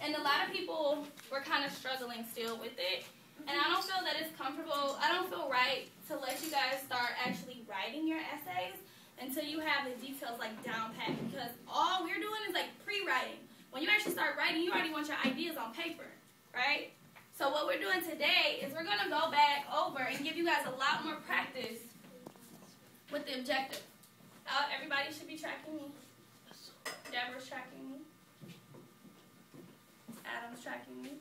And a lot of people were kind of struggling still with it. And I don't feel that it's comfortable. I don't feel right to let you guys start actually writing your essays until you have the details like down pat. Because all we're doing is like pre-writing. When you actually start writing, you already want your ideas on paper, right? So what we're doing today is we're going to go back over and give you guys a lot more practice with the objective. Everybody should be tracking me. Deborah's tracking me. Adam's tracking me.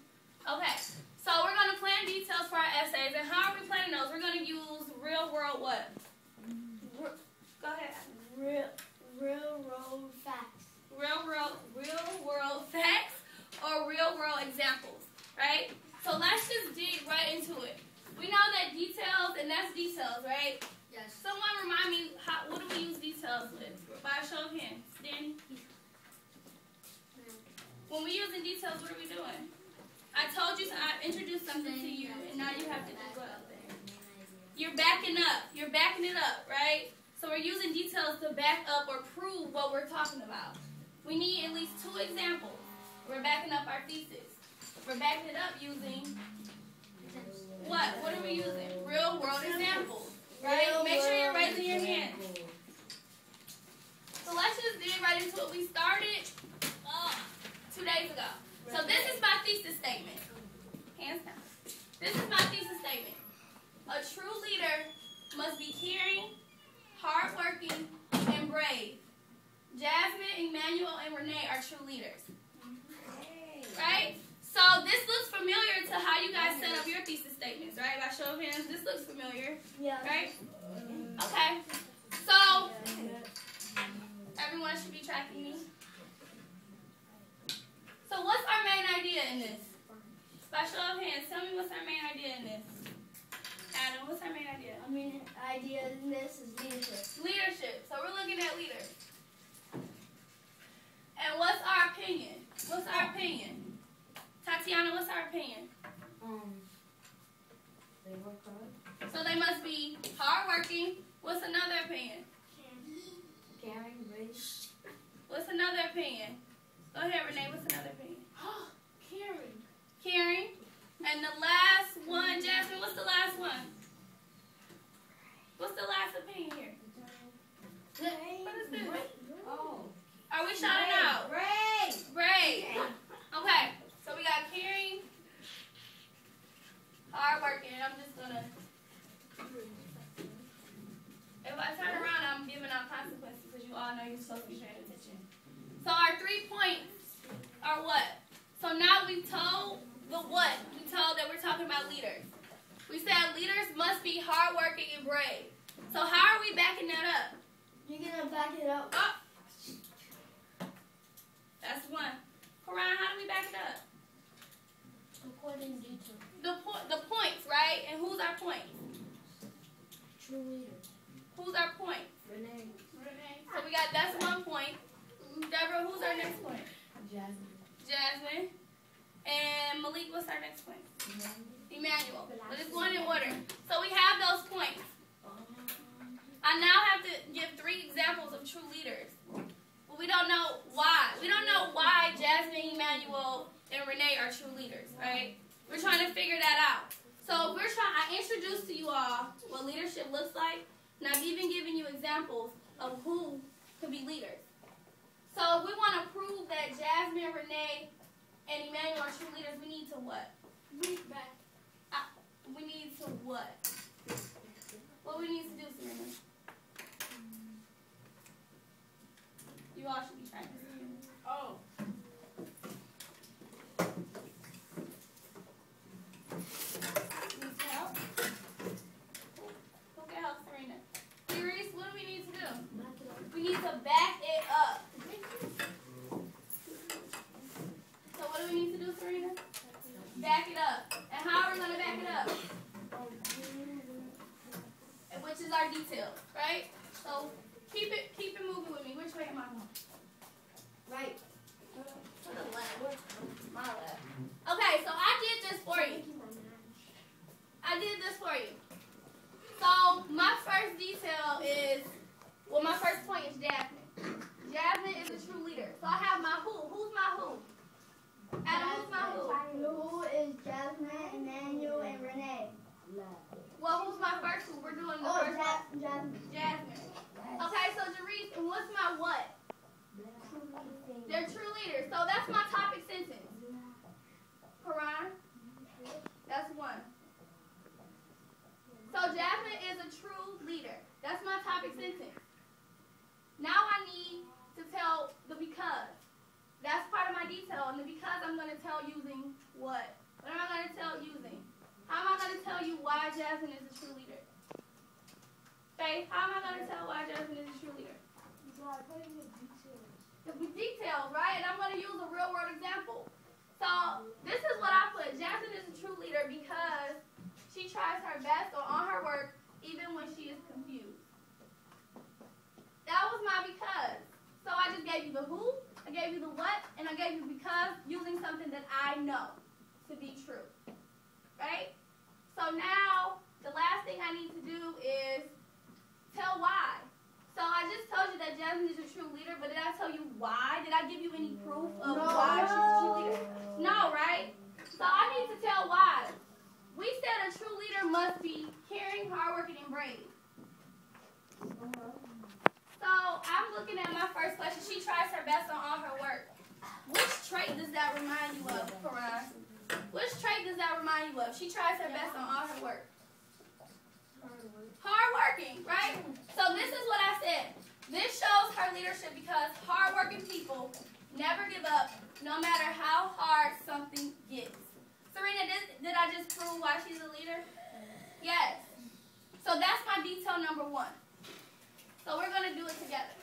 Okay, so we're going to plan details for our essays. And how are we planning those? We're going to use real world what? Go ahead. Real world facts. Real world facts or real world examples, right? So let's just dig right into it. We know that details, and that's details, right? Yes. Someone remind me, what do we use details with? By a show of hands. Danny? When we're using details, what are we doing? I told you, I introduced something to you, and now you have to do what? You're backing up. You're backing it up, right? So we're using details to back up or prove what we're talking about. We need at least 2 examples. We're backing up our thesis. We're backing it up using what? What are we using? Real world examples, right? Make sure you're raising your hand. So let's just dig right into it. We started 2 days ago. So this is my thesis statement. Hands down. This is my thesis statement. A true leader must be caring, hardworking, and brave. Jasmine, Emmanuel, and Renee are true leaders. Right? So this looks familiar to how you guys set up your thesis statements, right? By show of hands, this looks familiar. Yeah. Right? Okay. So everyone should be tracking me. So what's our main idea in this? By show of hands, tell me what's our main idea in this. Adam, what's our main idea? I mean, idea in this is leadership. Leadership. So we're looking at leaders. And what's our opinion? What's our opinion? Tatiana, what's our opinion? They work hard. So they must be hardworking. What's another opinion? Caring, brave. What's another opinion? Go ahead, Renee. What's another opinion? Caring. Caring. And the last one, Jasmine, what's the last one? What's the last opinion here? What is this? Oh. Are we shouting out? Brave. Brave. Okay. So we got caring, hardworking. I'm just gonna. If I turn around, I'm giving out consequences because you all know you're supposed to be paying attention. So our 3 points are what? So now we told the what? We told that we're talking about leaders. We said leaders must be hardworking and brave. So how are we backing that up? You're gonna back it up. Oh. That's one. Karan, how do we back it up? According to The points, right? And who's our point? true leader. Who's our point? Renee. So we got that's 1 point. Deborah, who's our next point? Jasmine. And Malik, what's our next point? Emmanuel. But it's going in order. So we have those points. I now have to give 3 examples of true leaders. But we don't know why. We don't know why Jasmine, Emmanuel, and Renee are true leaders, right? We're trying to figure that out. So I introduced to you all what leadership looks like, and I've even given you examples of who could be leaders. So if we want to prove that Jasmine, Renee, and Emmanuel are true leaders, we need to what? We need to what? What we need to do, Serena? You all should be trying to see. Oh. Need to help? Who can help Serena? Therese, what do we need to do? We need to back it up. So what do we need to do, Serena? Back it up. And how are we going to back it up? Which is our detail, right? So keep it moving with me. Which way am I going? Right. To the left. My left. Okay, so I did this for you. So my first detail is, well, my first point is Jasmine. Jasmine is a true leader. So I have my who. Who's my who? Adam, who's my who? Who is Jasmine, Emmanuel, and Renee? Well, who's my first who? We're doing the first one. Jasmine. Jasmine. Okay, so Jerice, and what's my what? They're true leaders. So that's my topic sentence. Quran. That's one. So Jasmine is a true leader. That's my topic sentence. Now I need to tell the because. That's part of my detail. And the because I'm going to tell using what? What am I going to tell using? How am I going to tell you why Jasmine is a true leader? Faith, how am I going to tell why Jasmine is a true leader? The details, right? And I'm going to use a real world example. So this is what I put. Jasmine is a true leader because she tries her best on her work even when she is confused. That was my because. So I just gave you the who, I gave you the what, and I gave you because using something that I know to be true. Right? So now the last thing I need to do is tell why. So I just told you that Jasmine is a true leader, but did I tell you why? Did I give you any proof of why she's a true leader? No, right? So I need to tell why. We said a true leader must be caring, hardworking, and brave. So I'm looking at my first question. She tries her best on all her work. Which trait does that remind you of, Karan? Which trait does that remind you of? She tries her best on all her work. Hardworking, right? So this is what I said. This shows her leadership because hardworking people never give up no matter how hard something gets. Serena, did I just prove why she's a leader? Yes. So that's my detail number one. So we're going to do it together.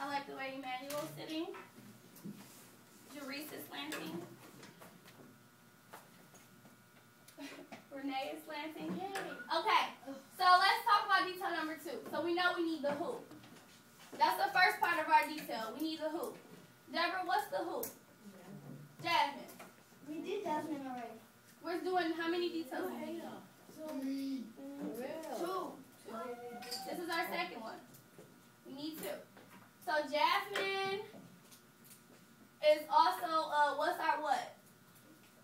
I like the way Emmanuel's sitting. Jerice is slanting. Renee is slanting. Okay, so let's talk about detail number two. So we know we need the who. That's the first part of our detail. We need the who. Deborah, what's the who? Jasmine. We did Jasmine already. We're doing how many details? Two. This is our second one. We need two. So Jasmine is also, what's our what?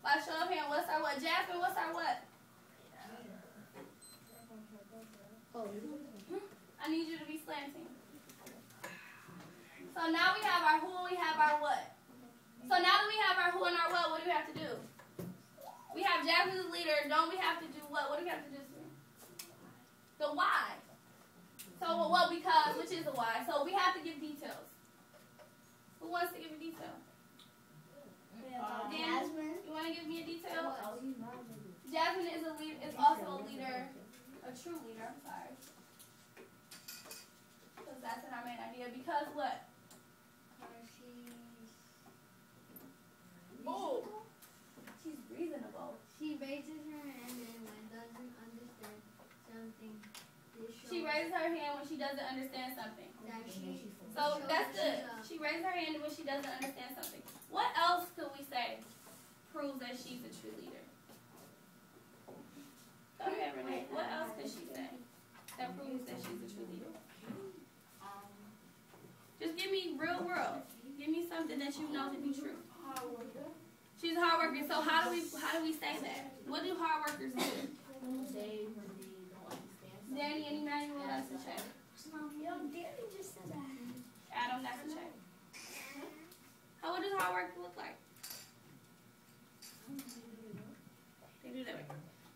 By show of hand, what's our what? Jasmine, what's our what? I need you to be slanting. So now we have our who and we have our what. So now that we have our who and our what do we have to do? We have Jasmine as a leader. Don't we have to do what? What do we have to do? The why. So, well, because, which is the why. So we have to give details. Who wants to give a detail? Jasmine. You want to give me a detail? Jasmine is a leader. Is also a leader, a true leader. I'm sorry, because that's in our main idea. Because what? Oh, she's reasonable. She raises her hand and when doesn't understand something. She raises her hand when she doesn't understand something. So So that's good. She raises her hand when she doesn't understand something. What else could we say proves that she's a true leader? Go ahead, Renee. What else could she say that proves that she's a true leader? Just give me real world. Give me something that you know to be true. She's a hard worker. So how do we say that? What do hard workers do? Danny and Emmanuel, that's a check. Yo, Danny just said that. Adam, that's a check. What does hard work look like? They do that way.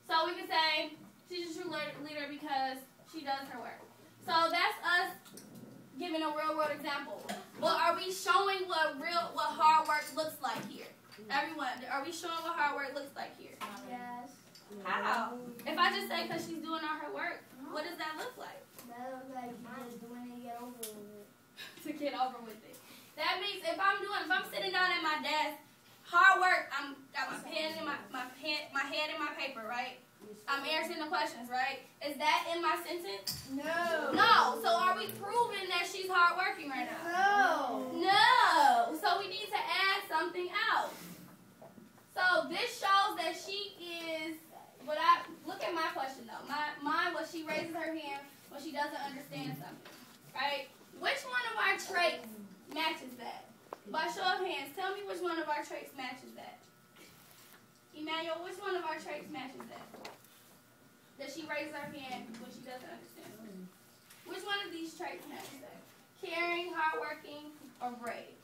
So we can say she's a true leader because she does her work. So that's us giving a real world example. Well, are we showing what hard work looks like here? Everyone, are we showing what hard work looks like here? Yes. How? If I just say because she's doing all her work, what does that look like? That looks like she's just doing it to get over with it. To get over with it. That means if I'm sitting down at my desk, hard work, got my pen in my head in my paper, right? I'm answering the questions, right? Is that in my sentence? No. No. So are we proving that she's hardworking right now? No. No. So we need to add something else. So this shows that she is. Look at my question though. Mine was she raises her hand when she doesn't understand something, right? Which one of our traits hands. Tell me which one of our traits matches that. Emmanuel, which one of our traits matches that? Does she raise her hand when she doesn't understand something? Which one of these traits matches that? Caring, hardworking, or brave?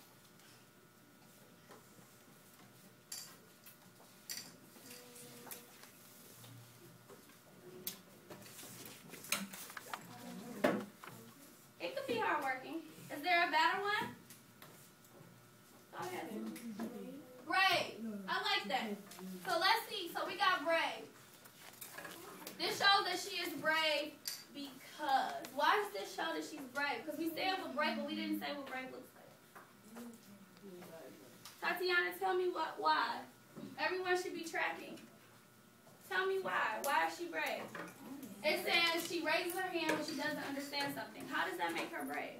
It could be hardworking. Is there a better one? Go ahead. Brave. I like that. So let's see. So we got brave. This shows that she is brave because. Why does this show that she's brave? Because we said we're brave, but we didn't say what brave looks like. Tatiana, tell me why. Everyone should be tracking. Tell me why. Why is she brave? It says she raises her hand when she doesn't understand something. How does that make her brave?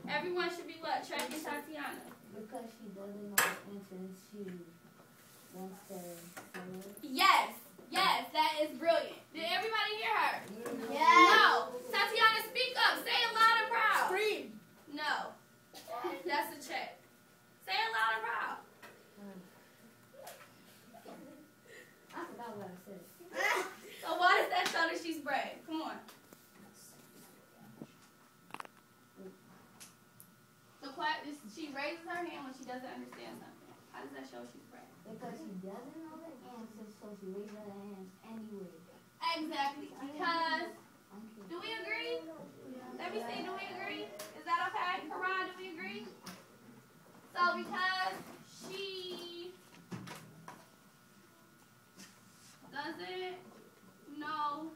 Everyone should be what? Tracking Tatiana. Because she doesn't know the answer and she wants to say it. Yes. Yes, that is brilliant. Did everybody hear her? Yes. No. Tatiana, speak up. Say it loud and proud. Scream. No. That's a check. Say it loud and proud. I forgot what I said. So why does that show that she's brave? Come on. She raises her hand when she doesn't understand something. How does that show she's brave? Because she doesn't know the answer, so she raises her hands anyway. Exactly. Because, do we agree? Let me see, do we agree? Is that okay? Karan, do we agree? So because she doesn't know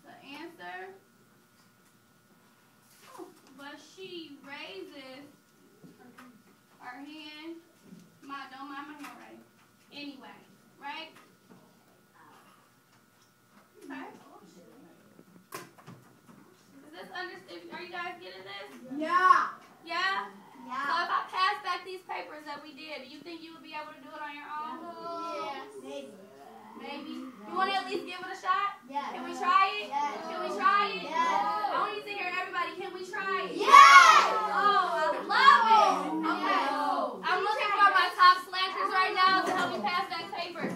the answer, but she raises her hand, don't mind my handwriting, anyway, right? Okay. Are you guys getting this? Yeah. Yeah? So if I pass back these papers that we did, do you think you would be able to do it on your own? Yes. Maybe. Maybe. You want to at least give it a shot? Yes. Can we try it? Yes. Can we try it? Yes. I want you to hear everybody. Can we try it? Yes. Oh, I love it. Okay. I'm looking for my top slanters right now to help me pass that paper.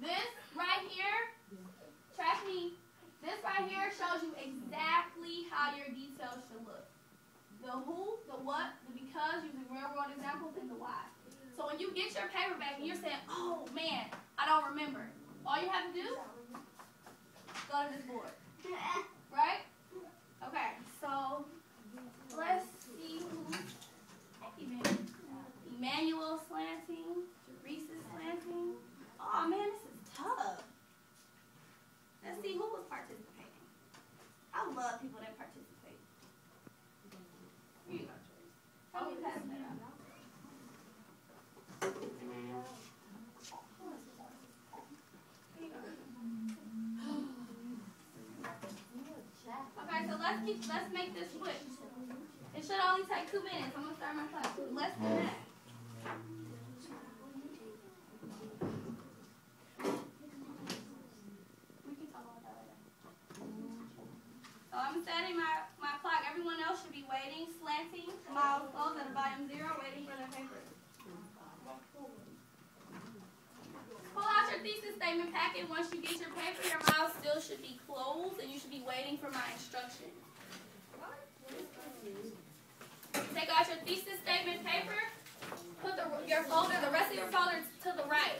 This right here, track me. This right here shows you exactly how your details should look. The who, the what, the because, using real world examples, and the why. So when you get your paper back and you're saying, oh man, I don't remember, all you have to do, go to this board. Right? Okay, so let's see who's Emmanuel slanting, Teresa's slanting. Oh man, this is tough. Let's see who was participating. I love people that participate. Here you go, Teresa. Help me pass that out. Okay, so let's make this quick. It should only take 2 minutes. I'm gonna start my class. Less than that. We can talk about that later. So I'm setting my clock. Everyone else should be waiting, slanting, miles closed at volume 0, waiting for their papers. Pull out your thesis statement packet. Once you get your paper, your mouth still should be closed, and you should be waiting for my instructions. Take out your thesis statement paper. Put your folder, the rest of your folder to the right.